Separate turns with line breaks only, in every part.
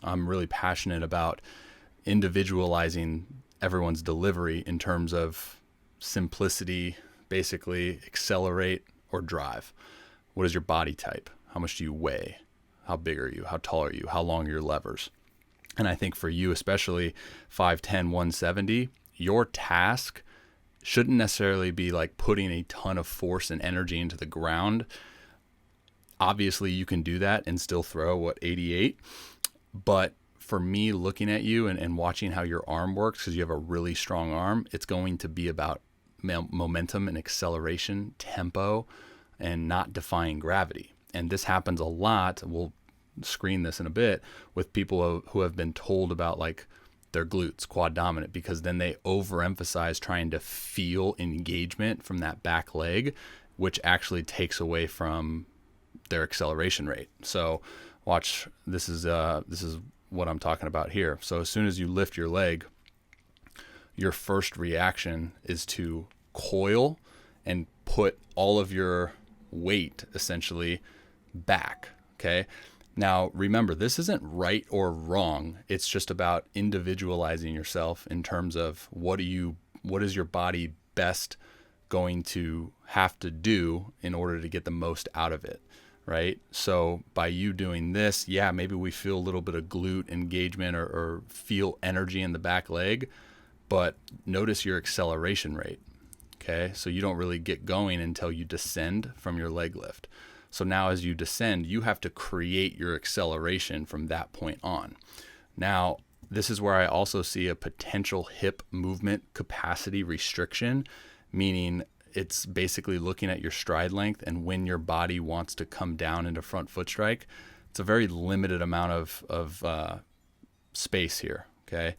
I'm really passionate about individualizing everyone's delivery in terms of simplicity, basically accelerate or drive. What is your body type? How much do you weigh? How big are you? How tall are you? How long are your levers? And I think for you, especially 5'10", 170, your task shouldn't necessarily be like putting a ton of force and energy into the ground. Obviously, you can do that and still throw, 88? But for me, looking at you and watching how your arm works, because you have a really strong arm, it's going to be about momentum and acceleration, tempo, and not defying gravity. And this happens a lot. We'll screen this in a bit with people who have been told about like their glutes, quad dominant, because then they overemphasize trying to feel engagement from that back leg, which actually takes away from their acceleration rate. So watch, this is what I'm talking about here. So as soon as you lift your leg, your first reaction is to coil and put all of your weight essentially back. Okay. Now, remember, this isn't right or wrong. It's just about individualizing yourself in terms of what is your body best going to have to do in order to get the most out of it, right? So by you doing this, yeah, maybe we feel a little bit of glute engagement or feel energy in the back leg, but notice your acceleration rate, okay? So you don't really get going until you descend from your leg lift. So now as you descend, you have to create your acceleration from that point on. Now, this is where I also see a potential hip movement capacity restriction, meaning it's basically looking at your stride length and when your body wants to come down into front foot strike. It's a very limited amount of space here, okay?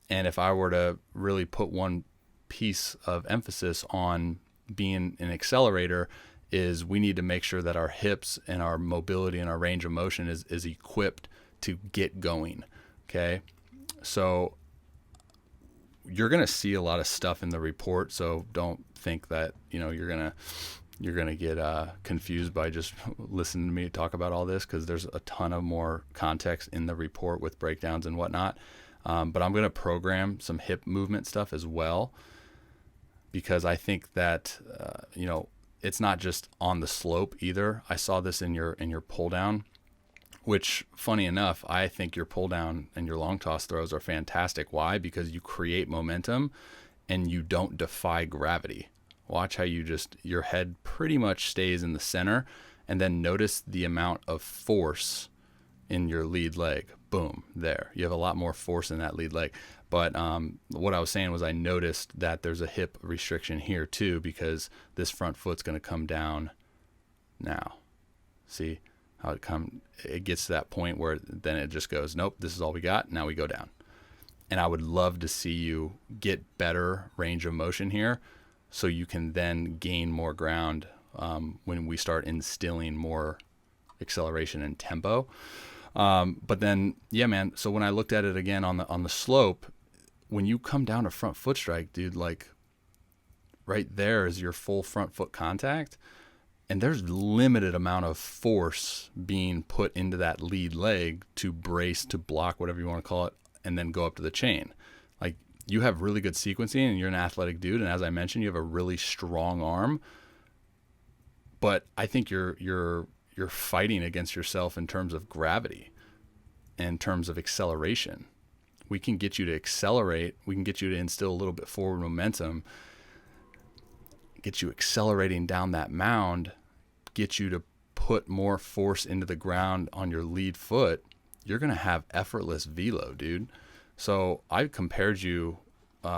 And if I were to really put one piece of emphasis on being an accelerator, is we need to make sure that our hips and our mobility and our range of motion is equipped to get going, okay? So you're going to see a lot of stuff in the report, so don't think that, you're going to get confused by just listening to me talk about all this, because there's a ton of more context in the report with breakdowns and whatnot. But I'm going to program some hip movement stuff as well, because I think that, it's not just on the slope either. I saw this in your pull down, which funny enough, I think your pull down and your long toss throws are fantastic. Why? Because you create momentum and you don't defy gravity. Watch how your head pretty much stays in the center, and then notice the amount of force in your lead leg. Boom, there. You have a lot more force in that lead leg. But what I was saying was I noticed that there's a hip restriction here too, because this front foot's going to come down now. See how it gets to that point where then it just goes, nope, this is all we got. Now we go down. And I would love to see you get better range of motion here so you can then gain more ground when we start instilling more acceleration and tempo. But then, yeah, man. So when I looked at it again on the slope, when you come down to front foot strike, dude, like right there is your full front foot contact, and there's limited amount of force being put into that lead leg to brace, to block, whatever you want to call it, and then go up to the chain. Like, you have really good sequencing and you're an athletic dude, and as I mentioned, you have a really strong arm, but I think you're fighting against yourself in terms of gravity, in terms of acceleration. We can get you to accelerate. We can get you to instill a little bit forward momentum, get you accelerating down that mound, get you to put more force into the ground on your lead foot. You're going to have effortless velo, dude. So I compared you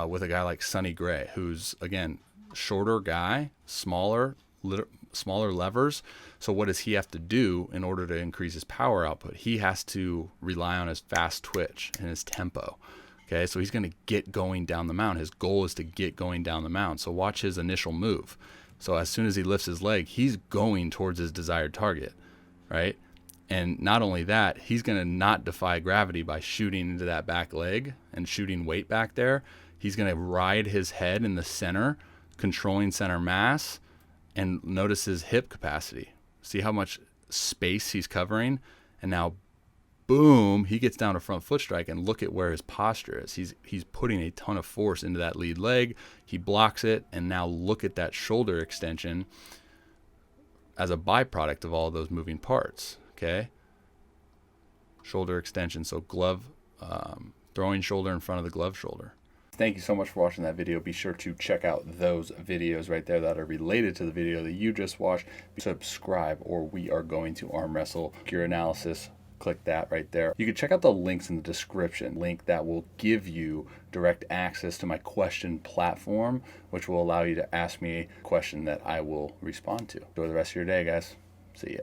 with a guy like Sonny Gray, who's, again, shorter guy, smaller levers. So what does he have to do in order to increase his power output? He has to rely on his fast twitch and his tempo. Okay, so he's going to get going down the mound. His goal is to get going down the mound. So watch his initial move. So as soon as he lifts his leg, he's going towards his desired target, right? And not only that, he's going to not defy gravity by shooting into that back leg and shooting weight back there. He's going to ride his head in the center, controlling center mass, and notice his hip capacity. See how much space he's covering, and now boom, he gets down a front foot strike, and look at where his posture is. He's putting a ton of force into that lead leg. He blocks it, and now look at that shoulder extension as a byproduct of all those moving parts. Okay, shoulder extension. So glove, throwing shoulder in front of the glove shoulder. Thank you so much for watching that video. Be sure to check out those videos right there that are related to the video that you just watched. Subscribe, or we are going to arm wrestle your analysis. Click that right there. You can check out the links in the description. Link that will give you direct access to my question platform, which will allow you to ask me a question that I will respond to. Enjoy the rest of your day, guys. See ya.